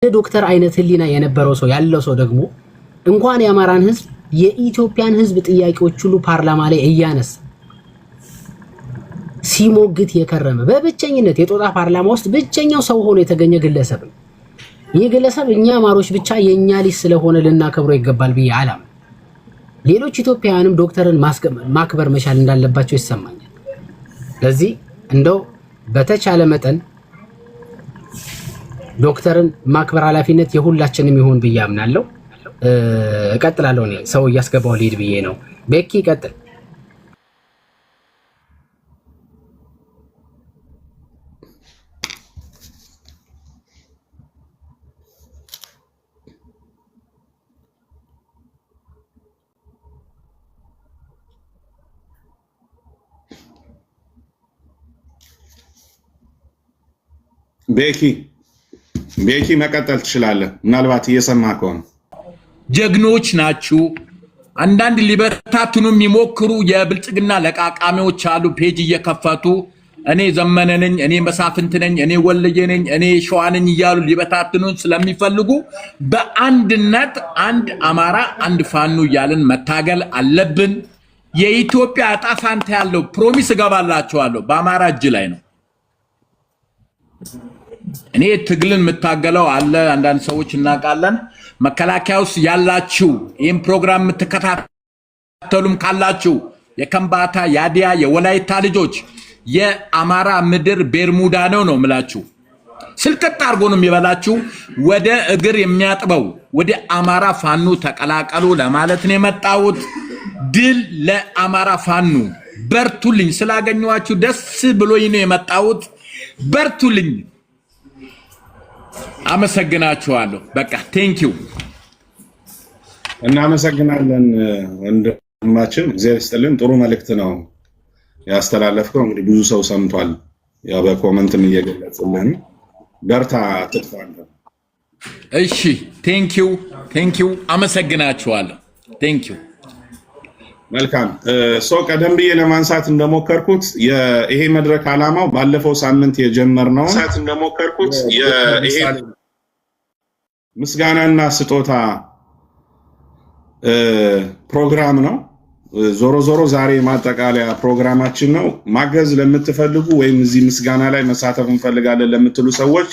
ዶክተር አይነት ህሊና የነበረው ሰው ያለው ሰው ደግሞ እንኳን የአማራን ህዝብ የኢትዮጵያን ህዝብ ጥያቄዎች ሁሉ ፓርላማ ላይ እያነሳ ሲሞግት የከረመ በብቸኝነት የጦጣ ፓርላማ ውስጥ ብቸኛው ሰው ሆኖ የተገኘ ግለሰብ ነው። ይህ ግለሰብ እኛ አማሮች ብቻ የኛ ልጅ ስለሆነ ልናከብረው ይገባል ብዬ አላም። ሌሎች ኢትዮጵያውያንም ዶክተርን ማክበር መቻል እንዳለባቸው ይሰማኛል። ለዚህ እንደው በተቻለ መጠን ዶክተርን ማክበር ኃላፊነት የሁላችንም ይሁን ብዬ አምናለሁ። እቀጥላለሁ። እኔ ሰው እያስገባው ልሂድ ብዬ ነው። ቤኪ ቀጥል። ቤኪ መቀጠል ትችላለህ። ምናልባት እየሰማህ ከሆነ ጀግኖች ናችሁ። አንዳንድ ሊበታትኑ የሚሞክሩ የብልጽግና ለቃቃሚዎች አሉ። ፔጅ እየከፈቱ እኔ ዘመነ ነኝ፣ እኔ መሳፍንት ነኝ፣ እኔ ወልዬ ነኝ፣ እኔ ሸዋ ነኝ እያሉ ሊበታትኑን ስለሚፈልጉ በአንድነት አንድ አማራ አንድ ፋኖ እያልን መታገል አለብን። የኢትዮጵያ ዕጣ ፈንታ ያለው ፕሮሚስ እገባላችኋለሁ በአማራ እጅ ላይ ነው። እኔ ትግልን የምታገለው አለ። አንዳንድ ሰዎች እናውቃለን። መከላከያ ውስጥ ያላችሁ ይህን ፕሮግራም የምትከታተሉም ካላችሁ የከምባታ የአዲያ የወላይታ ልጆች የአማራ ምድር ቤርሙዳ ነው ምላችሁ። ስልቅጥ አድርጎ ነው የሚበላችሁ። ወደ እግር የሚያጥበው ወደ አማራ ፋኑ ተቀላቀሉ ለማለት ነው የመጣሁት። ድል ለአማራ ፋኑ። በርቱልኝ። ስላገኘኋችሁ ደስ ብሎኝ ነው የመጣሁት። በርቱልኝ። አመሰግናችኋለሁ። በቃ ቴንኪው። እናመሰግናለን ወንድማችን። እግዚአብሔር ይስጥልን። ጥሩ መልእክት ነው ያስተላለፍከው። እንግዲህ ብዙ ሰው ሰምቷል። ያው በኮመንትም እየገለጽልን በርታ፣ አትጥፋ። እሺ፣ ቴንኪው። አመሰግናችኋለሁ። ቴንኪው። መልካም ቀደም ብዬ ለማንሳት እንደሞከርኩት ይሄ መድረክ ዓላማው ባለፈው ሳምንት የጀመርነው ምስጋናና ስጦታ ፕሮግራም ነው። ዞሮ ዞሮ ዛሬ ማጠቃለያ ፕሮግራማችን ነው። ማገዝ ለምትፈልጉ ወይም እዚህ ምስጋና ላይ መሳተፍ እንፈልጋለን ለምትሉ ሰዎች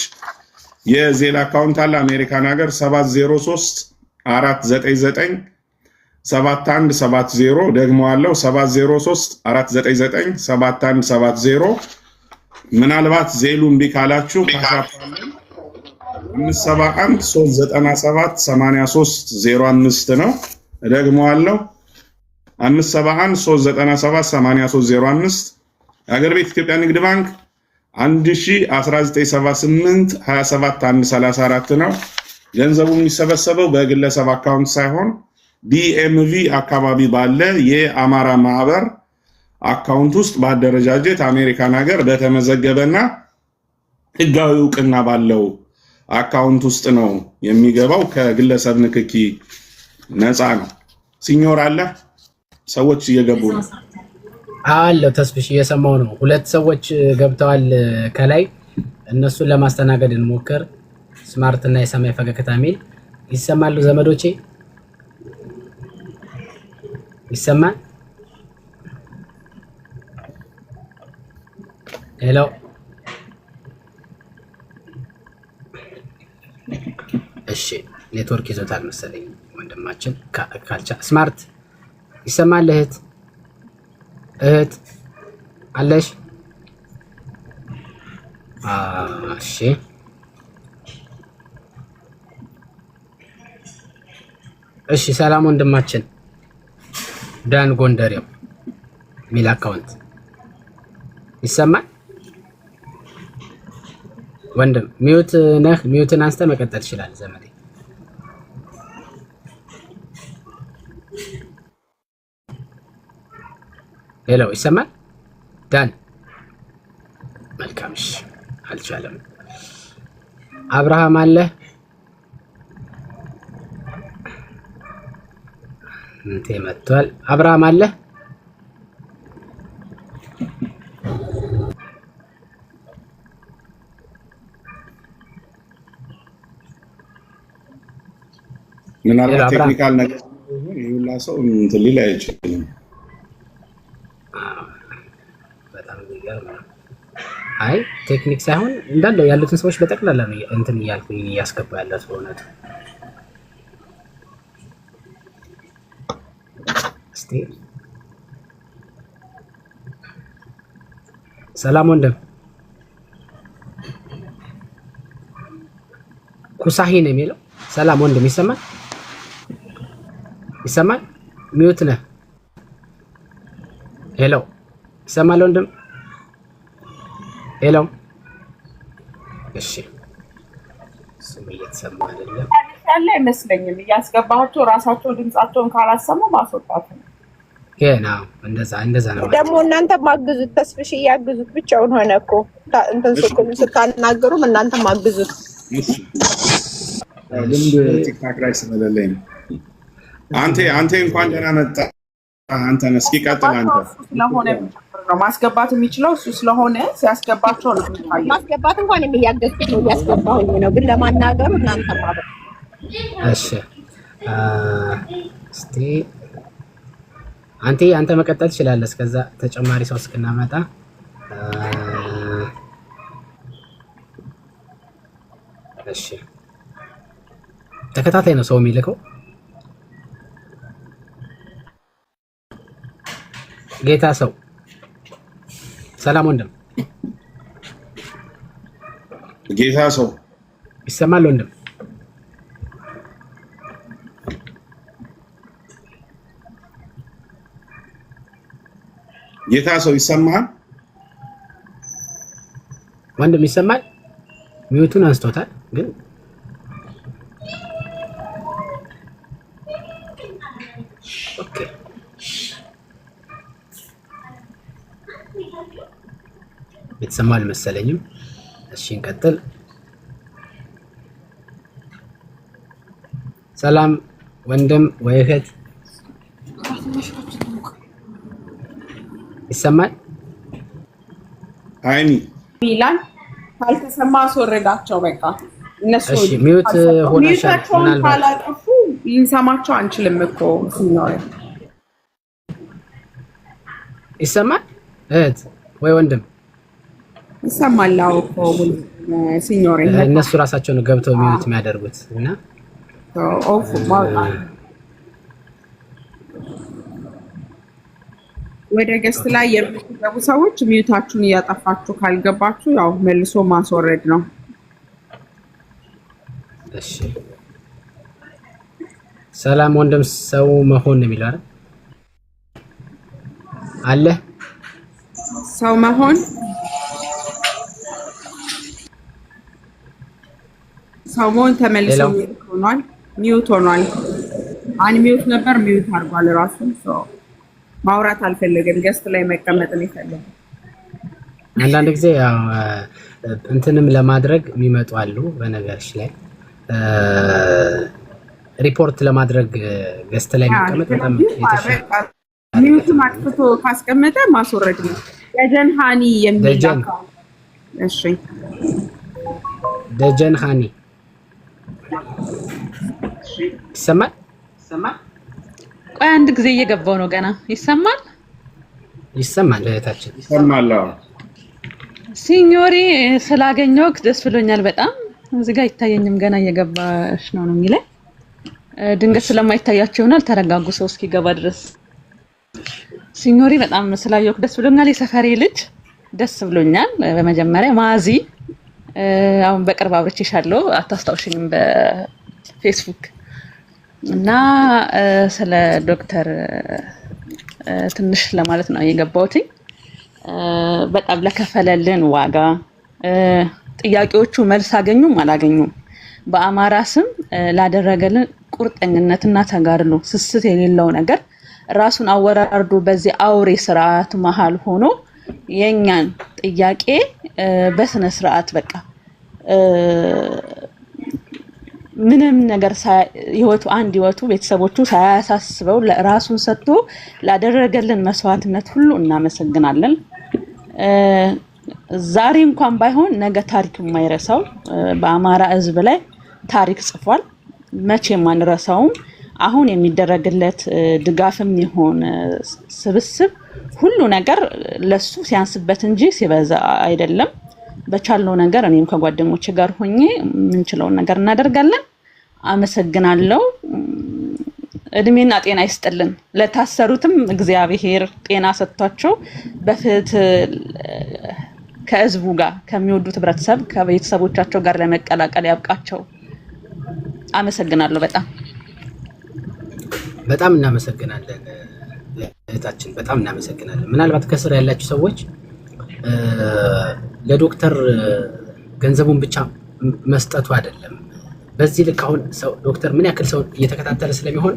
የዜል አካውንት አለ። አሜሪካን ሀገር 703 499 7170 ደግሞ አለው 703 499 7170። ምናልባት ዜሉ እምቢ ካላችሁ 571 397 8305 ነው። ደግሞ አለው 571 397 8305። የሀገር ቤት ኢትዮጵያ ንግድ ባንክ 1978 27134 ነው። ገንዘቡ የሚሰበሰበው በግለሰብ አካውንት ሳይሆን ዲኤምቪ አካባቢ ባለ የአማራ ማህበር አካውንት ውስጥ በአደረጃጀት አሜሪካን ሀገር በተመዘገበና ህጋዊ እውቅና ባለው አካውንት ውስጥ ነው የሚገባው። ከግለሰብ ንክኪ ነፃ ነው። ሲኞር አለ። ሰዎች እየገቡ ነው አለ። ተስፍሽ እየሰማው ነው። ሁለት ሰዎች ገብተዋል ከላይ። እነሱን ለማስተናገድ እንሞክር። ስማርት እና የሰማይ ፈገግታ ሚል ይሰማሉ ዘመዶቼ? ይሰማል? ሄሎ እሺ፣ ኔትወርክ ይዞታል መሰለኝ ወንድማችን። ካልቻ ስማርት ይሰማል? እህት አለሽ? እሺ እሺ። ሰላም ወንድማችን ዳን ጎንደሬው ሚል አካውንት ይሰማል? ወንድም ሚዩት ነህ። ሚዩትን አንስተ መቀጠል ይችላል ዘመዴ። ሄሎ ይሰማል? ዳን መልካምሽ። አልቻለም። አብርሃም አለ? እንቴ መጥቷል። አብርሃም አለ? ምናልባት ቴክኒካል ነገር ይሁላ ሰው እንትን ሊል አይችልም። በጣም ይገርም። አይ ቴክኒክ ሳይሆን እንዳለ ያሉትን ሰዎች በጠቅላላ ነው እንትን እያልኩኝ እያስገባ ያለው በእውነቱ። እስቲ ሰላም ወንድም ኩሳሂ ነው የሚለው። ሰላም ወንድም ይሰማል? ይሰማል? ሚውት ነህ? ሄሎ ይሰማል ወንድም? ሄሎ እሺ፣ ስም እየተሰማ አይደለም ያለ አይመስለኝም። እያስገባቸው ራሳቸው ድምጻቸውን ካላሰሙ ማስወጣት ነው። ገና እንደዛ ነው ደግሞ እናንተ ማግዙት። ተስፍሽ ያግዙት ብቻውን ሆነ እኮ እንትን ሱቁን ስታናገሩም እናንተ ማግዙት። ልምድ ቲክታክ ላይ ስለሌለኝ አንተ እንኳን ደህና መጣ። አንተ ነህ ቀጥል። አንተ ስለሆነ ነው ማስገባት የሚችለው እሱ ስለሆነ ሲያስገባቸው ነው የሚታየው። ማስገባት እንኳን የሚያገዝኩት ነው ያስገባሁኝ ነው፣ ግን ለማናገሩ እናንተ ማለት እሺ። እስቲ አንተ መቀጠል ትችላለህ። እስከዛ ተጨማሪ ሰው እስክናመጣ እሺ። ተከታታይ ነው ሰው የሚልከው። ጌታ ሰው ሰላም ወንድም ጌታ ሰው ይሰማል ወንድም? ጌታ ሰው ይሰማል ወንድም? ይሰማል? ሚውቱን አንስቶታል ግን ኦኬ። የተሰማ አልመሰለኝም። እሺ እንቀጥል። ሰላም ወንድም ወይ እህት ይሰማል? ሃይሚ ሚላን ካልተሰማ አስወረዳቸው በቃ። እነሱ እሺ ሚውት ሆነሻል። ምናልባት ካላጠፉ ልንሰማቸው አንችልም እኮ ሲኖር። ይሰማል? እህት ወይ ወንድም ይሰማል እኮ ሲኖር። እነሱ ራሳቸው ነው ገብተው ሚውት የሚያደርጉት እና ኦፍ ማውጣት ወደ ገስት ላይ የምትገቡ ሰዎች ሚውታችሁን እያጠፋችሁ ካልገባችሁ ያው መልሶ ማስወረድ ነው። እሺ ሰላም ወንድም ሰው መሆን ነው የሚለው አለ ሰው መሆን ተመልሶ ሆኗል። ሚውት ሆኗል። ሚውት ነበር ሚውት አድርጓል ራሱ ሰው ማውራት አልፈለገም። ገስት ላይ መቀመጥ ነው የፈለገው። አንዳንድ ጊዜ ያው እንትንም ለማድረግ የሚመጡ አሉ። በነገርሽ ላይ ሪፖርት ለማድረግ ገስት ላይ መቀመጥ በጣም የተሻለ ሚውቱን አጥፍቶ ካስቀመጠ ማስወረድ ነው። ደጀን ሃኒ የሚል እሺ፣ ደጀን ሃኒ ይሰማል? ቆይ አንድ ጊዜ እየገባው ነው ገና። ይሰማል? ይሰማል እህታችን ይሰማል። ሲኞሪ ስላገኘሁህ ደስ ብሎኛል በጣም። እዚህ ጋር አይታየኝም ገና እየገባሽ ነው የሚለኝ። ድንገት ስለማይታያቸው ይሆናል። ተረጋጉ ሰው እስኪገባ ድረስ። ሲኞሪ በጣም ስላየሁህ ደስ ብሎኛል። የሰፈሬ ልጅ ደስ ብሎኛል። በመጀመሪያ ማዚ አሁን በቅርብ አብርቼሻለሁ፣ አታስታውሽኝም በፌስቡክ እና ስለ ዶክተር ትንሽ ለማለት ነው የገባሁት። በጣም ለከፈለልን ዋጋ ጥያቄዎቹ መልስ አገኙም አላገኙም በአማራ ስም ላደረገልን ቁርጠኝነትና ተጋድሎ ስስት የሌለው ነገር ራሱን አወራርዶ በዚህ አውሬ ስርዓት መሃል ሆኖ የኛን ጥያቄ በስነ ስርዓት በቃ ምንም ነገር ህይወቱ ቤተሰቦቹ ሳያሳስበው ለራሱን ሰጥቶ ላደረገልን መስዋዕትነት ሁሉ እናመሰግናለን። ዛሬ እንኳን ባይሆን ነገ ታሪክ የማይረሳው በአማራ ህዝብ ላይ ታሪክ ጽፏል። መቼም አንረሳውም። አሁን የሚደረግለት ድጋፍም ይሁን ስብስብ ሁሉ ነገር ለሱ ሲያንስበት እንጂ ሲበዛ አይደለም። በቻልነው ነገር እኔም ከጓደኞቼ ጋር ሆኜ የምንችለውን ነገር እናደርጋለን። አመሰግናለሁ። እድሜና ጤና ይስጥልን። ለታሰሩትም እግዚአብሔር ጤና ሰጥቷቸው በፍትህ ከህዝቡ ጋር ከሚወዱት ህብረተሰብ ከቤተሰቦቻቸው ጋር ለመቀላቀል ያብቃቸው። አመሰግናለሁ። በጣም እናመሰግናለን እህታችን፣ በጣም እናመሰግናለን። ምናልባት ከስር ያላችሁ ሰዎች ለዶክተር ገንዘቡን ብቻ መስጠቱ አይደለም። በዚህ ልክ አሁን ዶክተር ምን ያክል ሰው እየተከታተለ ስለሚሆን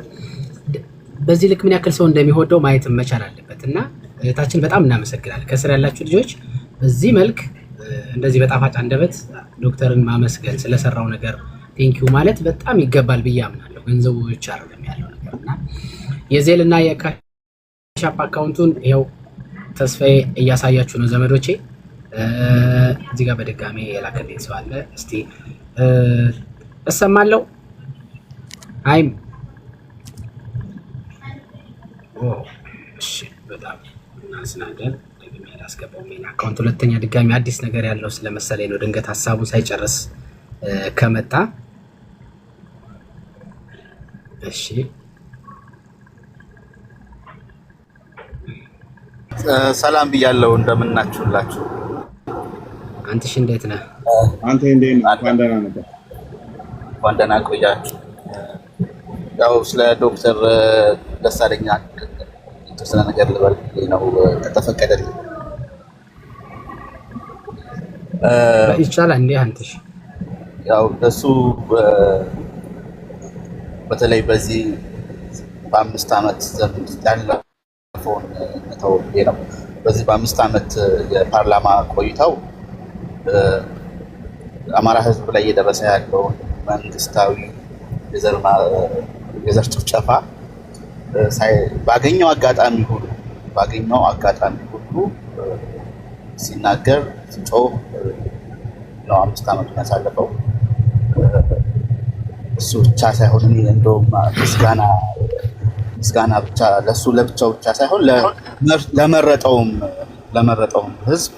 በዚህ ልክ ምን ያክል ሰው እንደሚወደው ማየት መቻል አለበት እና እህታችን በጣም እናመሰግናለን። ከስር ያላችሁ ልጆች በዚህ መልክ እንደዚህ በጣፋጭ አንደበት ዶክተርን ማመስገን ስለሰራው ነገር ቴንኪዩ ማለት በጣም ይገባል ብዬ አምናለሁ። ገንዘቡ ብቻ አይደለም ያለው ነገርና የዜልና የካሻፕ አካውንቱን ይኸው ተስፋዬ እያሳያችሁ ነው ዘመዶቼ። እዚህ ጋር በድጋሚ የላከልኝ ሰው አለ። እስቲ እሰማለሁ። አይም እሺ፣ በጣም እናዝናለን። ደግሜ ያላስገባው ሜን አካውንት ሁለተኛ ድጋሚ አዲስ ነገር ያለው ስለመሰለኝ ነው። ድንገት ሀሳቡን ሳይጨርስ ከመጣ እሺ። ሰላም ብያለሁ። እንደምናችሁላችሁ? አንተሽ እንዴት ነህ? አንተ እንዴት ነህ? እንኳን ደህና ነበር። እንኳን ደህና ቆያችሁ። ያው ስለ ዶክተር ደሳለኝ የተወሰነ ነገር ልበል ነው ከተፈቀደልኝ። ይቻላል እንዴ? አንተሽ ያው እሱ በተለይ በዚህ በ5 ዓመት ዘመን ያለፈውን ነው። በዚህ በ5 ዓመት የፓርላማ ቆይታው አማራ ሕዝብ ላይ እየደረሰ ያለውን መንግስታዊ የዘር ጭፍጨፋ ባገኘው አጋጣሚ ሁሉ ሲናገር ሲጮህ ነው 5 ዓመቱን ያሳለፈው። እሱ ብቻ ሳይሆን እኔ እንደውም ምስጋና ብቻ ለሱ ለብቻው ብቻ ሳይሆን ለመረጠውም ህዝብ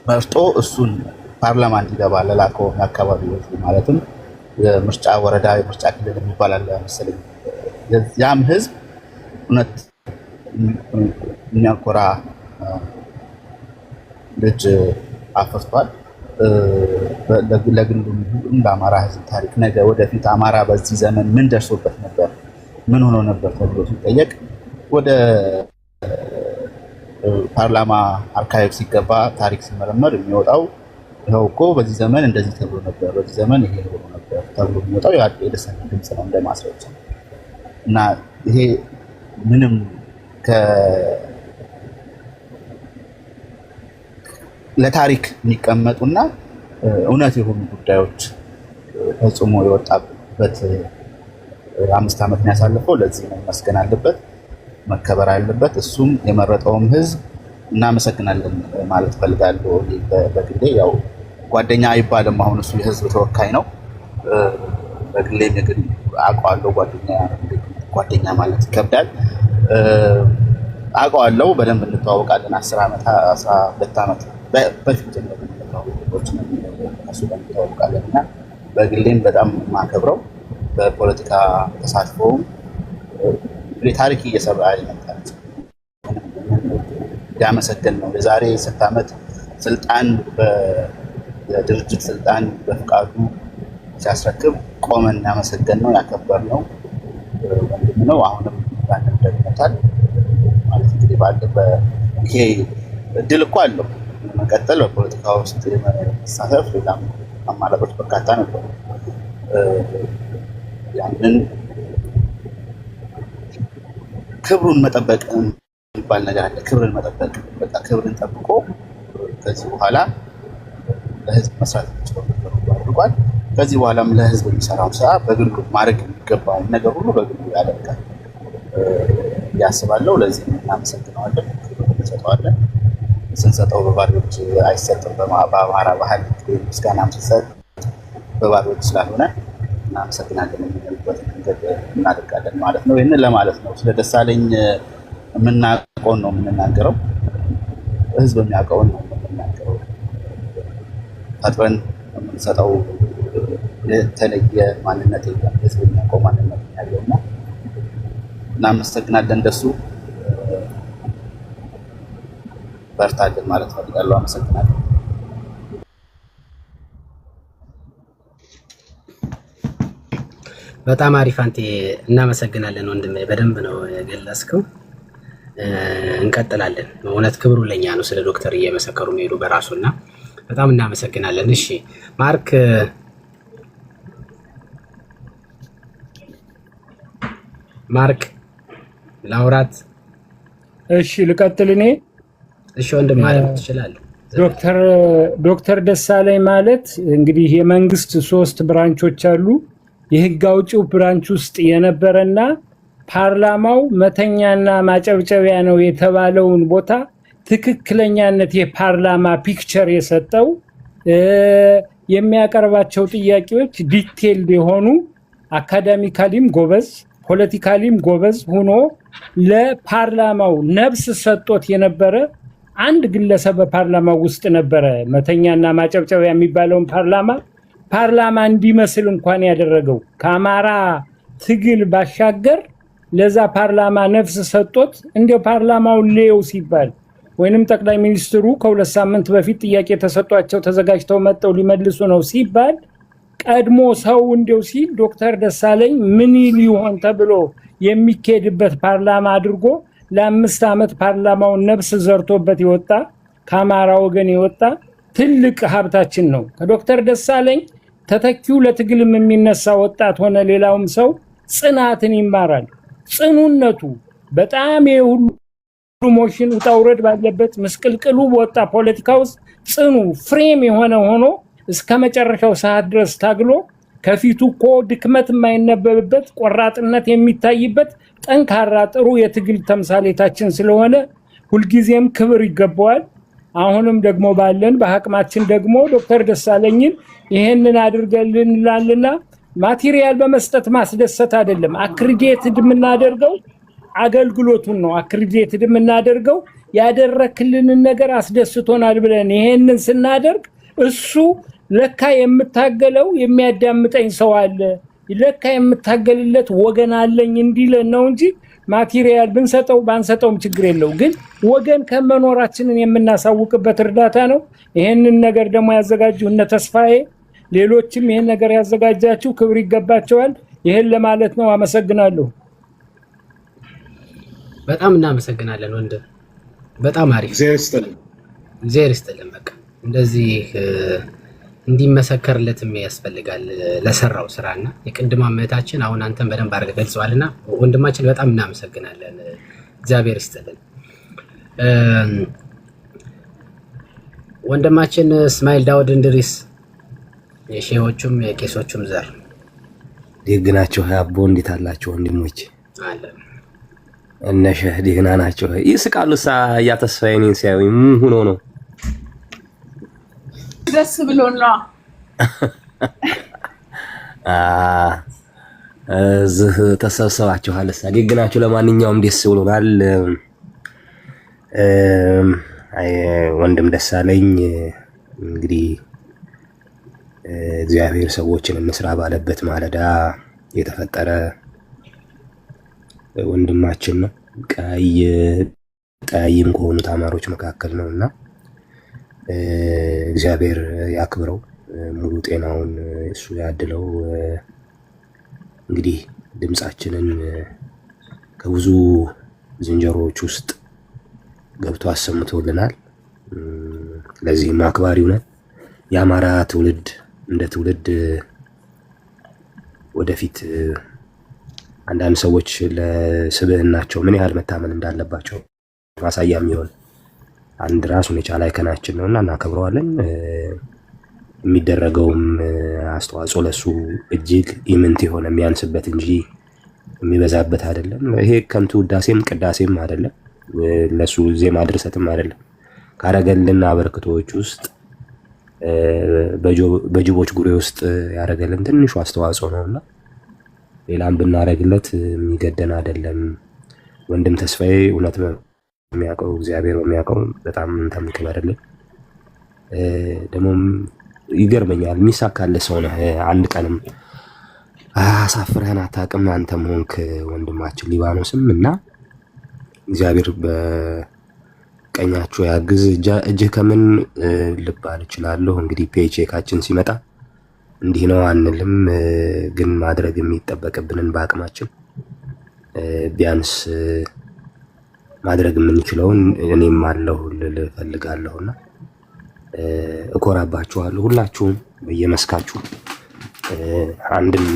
መርጦ እሱን ፓርላማ እንዲገባ ለላከው አካባቢ ህዝብ ማለትም የምርጫ ወረዳ የምርጫ ክልል የሚባል አለ መሰለኝ። ያም ህዝብ እውነት የሚያኮራ ልጅ አፍርቷል። ለግሉም ለአማራ ህዝብ ታሪክ ነገ ወደፊት አማራ በዚህ ዘመን ምን ደርሶበት ነበር፣ ምን ሆኖ ነበር ተብሎ ሲጠየቅ ወደ ፓርላማ አርካይቭ ሲገባ ታሪክ ሲመረመር የሚወጣው ይኸው እኮ በዚህ ዘመን እንደዚህ ተብሎ ነበር፣ በዚህ ዘመን ይሄ ሆኖ ነበር ተብሎ የሚወጣው የደሳለኝ ድምፅ ነው እንደ ማስረጃ እና ይሄ ምንም ለታሪክ የሚቀመጡና እውነት የሆኑ ጉዳዮች ፈጽሞ የወጣበት 5 ዓመት ነው ያሳለፈው። ለዚህ ነው መስገን አለበት፣ መከበር አለበት። እሱም የመረጠውም ህዝብ እናመሰግናለን ማለት ፈልጋለሁ። በግሌ ያው ጓደኛ አይባልም፣ አሁን እሱ የህዝብ ተወካይ ነው። በግሌም የግል አውቀዋለሁ። ጓደኛ ማለት ይከብዳል። አውቀዋለሁ፣ በደንብ እንተዋወቃለን። 12 ዓመት በፊት ጀምሮ እሱ እንተዋወቃለን እና በግሌም በጣም ማከብረው በፖለቲካ ተሳትፎውም ታሪክ እየሰራ ይመጣል። ያመሰገን ነው። የዛሬ 6 ዓመት ስልጣን የድርጅት ስልጣን በፍቃዱ ሲያስረክብ ቆመን ያመሰገን ነው፣ ያከበር ነው ወንድም ነው። አሁንም ያንን ደግሞታል ማለት እንግዲህ ይሄ እድል እኮ አለው መቀጠል፣ በፖለቲካ ውስጥ መሳተፍ፣ ሌላም አማራጮች በርካታ ነበሩ። ያንን ክብሩን መጠበቅ የሚባል ነገር አለ። ክብርን መጠበቅ በቃ ክብርን ጠብቆ ከዚህ በኋላ ለህዝብ መስራት የሚችለው ነገር ሁሉ አድርጓል። ከዚህ በኋላም ለህዝብ የሚሰራው ስራ በግሉ ማድረግ የሚገባውን ነገር ሁሉ በግሉ ያደርጋል ያስባለው። ለዚህ እናመሰግነዋለን፣ እንሰጠዋለን። ስንሰጠው በባሪዎች አይሰጥም። በአማራ ባህል ምስጋናም ሲሰጥ በባሪዎች ስላልሆነ እናመሰግናለን የሚሉበት መንገድ እናደርጋለን ማለት ነው። ይህንን ለማለት ነው። ስለ ደሳለኝ የምናውቀውን ነው የምንናገረው፣ ህዝብ የሚያውቀውን ነው የምንናገረው። ፈጥረን የምንሰጠው የተለየ ማንነት የለም። ህዝብ የሚያውቀው ማንነት ያለውና እናመሰግናለን። እንደሱ በርታልን ማለት ፈልጋለሁ። አመሰግናለሁ። በጣም አሪፍ አንቴ፣ እናመሰግናለን ወንድሜ። በደንብ ነው የገለጽከው። እንቀጥላለን። እውነት ክብሩ ለኛ ነው ስለ ዶክተር እየመሰከሩ የሚሄዱ በራሱና በጣም እናመሰግናለን። እሺ ማርክ ላውራት። እሺ ልቀጥል እኔ። እሺ ወንድም ማለት ትችላለህ። ዶክተር ደሳለኝ ማለት እንግዲህ የመንግስት 3 ብራንቾች አሉ። የህግ አውጪው ብራንች ውስጥ የነበረና ፓርላማው መተኛና ማጨብጨቢያ ነው የተባለውን ቦታ ትክክለኛነት የፓርላማ ፒክቸር የሰጠው የሚያቀርባቸው ጥያቄዎች ዲቴይልድ የሆኑ አካዳሚካሊም ጎበዝ ፖለቲካሊም ጎበዝ ሆኖ ለፓርላማው ነብስ ሰጥቶት የነበረ አንድ ግለሰብ በፓርላማው ውስጥ ነበረ። መተኛና ማጨብጨቢያ የሚባለውን ፓርላማ እንዲመስል እንኳን ያደረገው ከአማራ ትግል ባሻገር ለዛ ፓርላማ ነፍስ ሰጥቶት እንደ ፓርላማው ሌው ሲባል ወይንም ጠቅላይ ሚኒስትሩ ከ2 ሳምንት በፊት ጥያቄ ተሰጧቸው ተዘጋጅተው መጥተው ሊመልሱ ነው ሲባል ቀድሞ ሰው እንደው ሲል ዶክተር ደሳለኝ ምን ሊሆን ተብሎ የሚኬድበት ፓርላማ አድርጎ ለ5 ዓመት ፓርላማውን ነፍስ ዘርቶበት ይወጣ ከአማራ ወገን ይወጣ ትልቅ ሀብታችን ነው። ከዶክተር ደሳለኝ ተተኪው ለትግልም የሚነሳ ወጣት ሆነ ሌላውም ሰው ጽናትን ይማራል። ጽኑነቱ በጣም የሁሉ ሞሽን ውጣውረድ ባለበት ምስቅልቅሉ ወጣ ፖለቲካ ውስጥ ጽኑ ፍሬም የሆነ ሆኖ እስከ መጨረሻው ሰዓት ድረስ ታግሎ ከፊቱ እኮ ድክመት የማይነበብበት ቆራጥነት የሚታይበት ጠንካራ ጥሩ የትግል ተምሳሌታችን ስለሆነ ሁልጊዜም ክብር ይገባዋል። አሁንም ደግሞ ባለን በአቅማችን ደግሞ ዶክተር ደሳለኝን ይሄንን አድርገልን እንላልና ማቴሪያል በመስጠት ማስደሰት አይደለም። አክሪዲቴድ የምናደርገው አገልግሎቱን ነው። አክሪዲቴድ የምናደርገው ያደረክልንን ነገር አስደስቶናል ብለን ይሄንን ስናደርግ እሱ ለካ የምታገለው የሚያዳምጠኝ ሰው አለ፣ ለካ የምታገልለት ወገን አለኝ እንዲለን ነው እንጂ ማቴሪያል ብንሰጠው ባንሰጠውም ችግር የለው። ግን ወገን ከመኖራችንን የምናሳውቅበት እርዳታ ነው። ይሄንን ነገር ደግሞ ያዘጋጁ እነ ተስፋዬ ሌሎችም ይሄን ነገር ያዘጋጃችሁ ክብር ይገባቸዋል። ይሄን ለማለት ነው። አመሰግናለሁ። በጣም እናመሰግናለን ወንድም። በጣም አሪፍ እግዚአብሔር ይስጥልን። በቃ እንደዚህ እንዲመሰከርለትም ያስፈልጋል ለሰራው ስራና የቅድማ እህታችን አሁን አንተን በደንብ አድርገህ ገልጸዋልና ወንድማችን በጣም እናመሰግናለን። እግዚአብሔር ይስጥልን። ወንድማችን እስማኤል ዳውድ እንድሪስ የሼሆቹም የቄሶቹም ዘር ደግ ናቸው። አቦ እንዴት አላችሁ ወንድሞች? አለ እነ ሼህ ደህና ናቸው? ይስቃሉ። ያ ተስፋዬን ሲያዩ ምን ሆኖ ነው? ደስ ብሎና እዚህ ተሰብስባችኋል። ደግ ናቸው። ለማንኛውም ደስ ብሎናል። ወንድም ደሳለኝ እንግዲህ እግዚአብሔር ሰዎችን እንስራ ባለበት ማለዳ የተፈጠረ ወንድማችን ነው። ቀይም ከሆኑት አማሮች መካከል ነውና እግዚአብሔር ያክብረው፣ ሙሉ ጤናውን እሱ ያድለው። እንግዲህ ድምጻችንን ከብዙ ዝንጀሮዎች ውስጥ ገብቶ አሰምቶልናል። ለዚህም አክባሪው ነን። የአማራ ትውልድ እንደ ትውልድ ወደፊት አንዳንድ ሰዎች ለስብዕናቸው ምን ያህል መታመን እንዳለባቸው ማሳያ የሚሆን አንድ ራሱን የቻለ አይከናችን ነውና እናከብረዋለን። የሚደረገውም አስተዋጽኦ ለሱ እጅግ ኢምንት የሆነ የሚያንስበት እንጂ የሚበዛበት አይደለም። ይሄ ከንቱ ውዳሴም ቅዳሴም አይደለም፣ ለሱ ዜማ ድርሰትም አይደለም። ካረገልን አበርክቶች ውስጥ በጅቦች ጉሬ ውስጥ ያደረገልን ትንሹ አስተዋጽኦ ነውና ሌላም ብናደርግለት የሚገደን አይደለም። ወንድም ተስፋዬ እውነት በሚያውቀው እግዚአብሔር በሚያውቀው በጣም ተምክበርልን። ደግሞም ይገርመኛል የሚሳካልህ ሰው ነህ። አንድ ቀንም አሳፍረህን አታውቅም። አንተም ሆንክ ወንድማችን ሊባኖስም እና እግዚአብሔር በቀኛችሁ ያግዝ። እጅህ ከምን ልባል እችላለሁ። እንግዲህ ፔቼካችን ሲመጣ እንዲህ ነው አንልም፣ ግን ማድረግ የሚጠበቅብንን በአቅማችን ቢያንስ ማድረግ የምንችለውን እኔም አለሁ ልል እፈልጋለሁና እኮራባችኋለሁ። ሁላችሁም በየመስካችሁ አንድም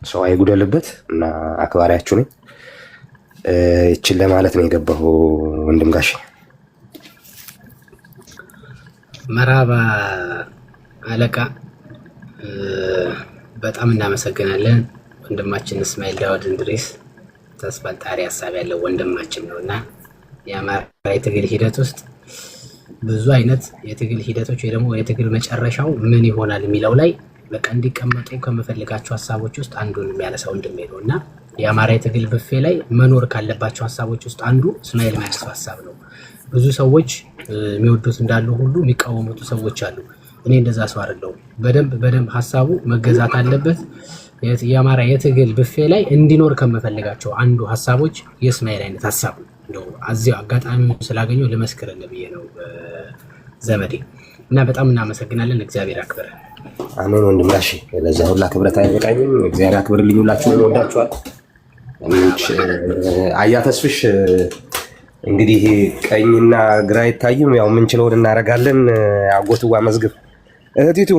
ሰው አይጉደልበት እና አክባሪያችሁ ነኝ። ይችን ለማለት ነው የገባሁ ወንድም ጋሽ። መርሃባ አለቃ፣ በጣም እናመሰግናለን። ወንድማችን እስማኤል ዳውድ እንድሪስ ተስፋ ጣሪ ሀሳብ ያለው ወንድማችን ነውና የአማራ የትግል ሂደት ውስጥ ብዙ አይነት የትግል ሂደቶች ወይ ደግሞ የትግል መጨረሻው ምን ይሆናል የሚለው ላይ በቃ እንዲቀመጡ ከምፈልጋቸው ሀሳቦች ውስጥ አንዱን የሚያነሳው ወንድሜ ነው እና የአማራ የትግል ብፌ ላይ መኖር ካለባቸው ሀሳቦች ውስጥ አንዱ እስማኤል የሚያነሳው ሀሳብ ነው። ብዙ ሰዎች የሚወዱት እንዳሉ ሁሉ የሚቃወሙት ሰዎች አሉ። እኔ እንደዛ ሰው አይደለሁም። በደንብ ሀሳቡ መገዛት አለበት። የአማራ የትግል ብፌ ላይ እንዲኖር ከምፈልጋቸው አንዱ ሀሳቦች የእስማኤል አይነት ሀሳብ ነው። እንደው እዚሁ አጋጣሚ ስላገኘው ልመስክርልህ ብዬ ነው ዘመዴ እና በጣም እናመሰግናለን። እግዚአብሔር ያክብር። አሜን ወንድም ጋሽ፣ ለዛ ሁላ ክብረት አይበቃኝም። እግዚአብሔር ያክብርልኝ። ሁላችሁም ወዳችኋል። አያ ተስፍሽ እንግዲህ ቀኝና ግራ አይታይም። ያው ምንችለውን እናደርጋለን። አጎትዋ መዝግብ እህቲቱ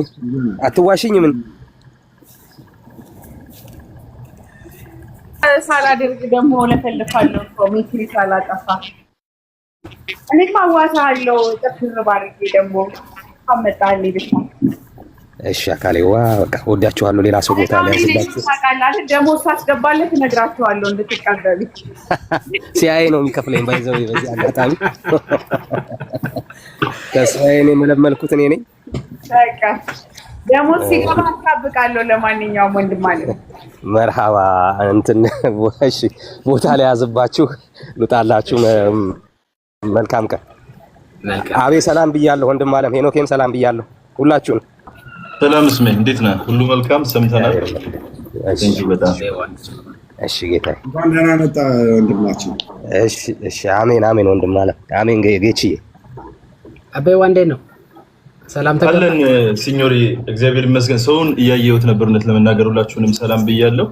አትዋሽኝ። ምን ሳላደርግ ደግሞ ለፈልፋለሁ ኮሚቴ ሳላጠፋ እኔ ማዋሳለሁ ጥፍር ባርጌ ደግሞ አመጣልኝ ብቻ። እሺ አካሌዋ በቃ ወዳችኋለሁ። ሌላ ሰው ቦታ ላይ ያዝላችሁ። ታውቃላችሁ ደግሞ ሳስገባለት እነግራችኋለሁ እንድትቀበሉ። ሲያይ ነው የሚከፍለኝ ባይዘው በዚህ አጋጣሚ ተስፋዬን የመለመልኩት እኔ ነኝ። በቃ ደግሞ ሲገባ አጣብቃለሁ። ለማንኛውም ወንድም ማለት መርሃባ እንትን እሺ ቦታ ላይ ያዝባችሁ ልጣላችሁ። መልካም ቀን። አቤ ሰላም ብያለሁ። ወንድም አለም ሄኖኬም ሰላም ብያለሁ። ሁላችሁም ሰላም እስሜ፣ እንዴት ነህ? ሁሉ መልካም ሰምተናል። እሺ ጌታዬ እንኳን ደህና መጣ ወንድማችን። እሺ አሜን አሜን። ወንድም አለም አሜን። ጌችዬ አቤ ዋንዴ ነው ሰላም አለን ሲኞሪ፣ እግዚአብሔር ይመስገን። ሰውን እያየሁት ነበር። እውነት ለመናገር ሁላችሁንም ሰላም ብያለሁ።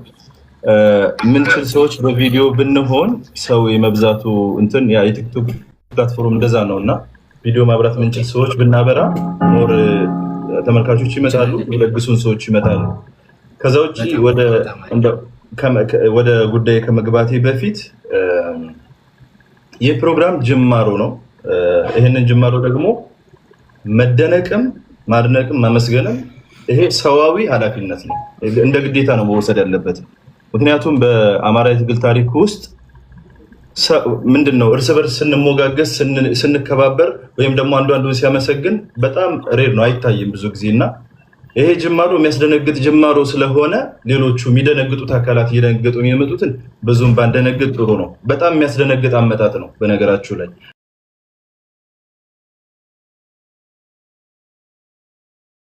ምንችል ሰዎች በቪዲዮ ብንሆን ሰው የመብዛቱ እንትን ያ የቲክቶክ ፕላትፎርም እንደዛ ነውና ቪዲዮ ማብራት ምንችል ሰዎች ብናበራ ሞር ተመልካቾች ይመጣሉ፣ ለግሱን ሰዎች ይመጣሉ። ከዛ ውጪ ወደ ጉዳይ ከመግባቴ በፊት ይህ ፕሮግራም ጅማሮ ነው። ይሄንን ጅማሮ ደግሞ መደነቅም ማድነቅም ማመስገንም ይሄ ሰዋዊ ኃላፊነት ነው፣ እንደ ግዴታ ነው መወሰድ ያለበት። ምክንያቱም በአማራ የትግል ታሪክ ውስጥ ምንድነው እርስ በርስ ስንሞጋገስ ስንከባበር ወይም ደግሞ አንዱ አንዱን ሲያመሰግን በጣም ሬር ነው፣ አይታይም ብዙ ጊዜ እና ይሄ ጅማሮ የሚያስደነግጥ ጅማሮ ስለሆነ ሌሎቹ የሚደነግጡት አካላት እየደነገጡ የሚመጡትን ብዙም ባንደነግጥ ጥሩ ነው። በጣም የሚያስደነግጥ አመጣጥ ነው በነገራችሁ ላይ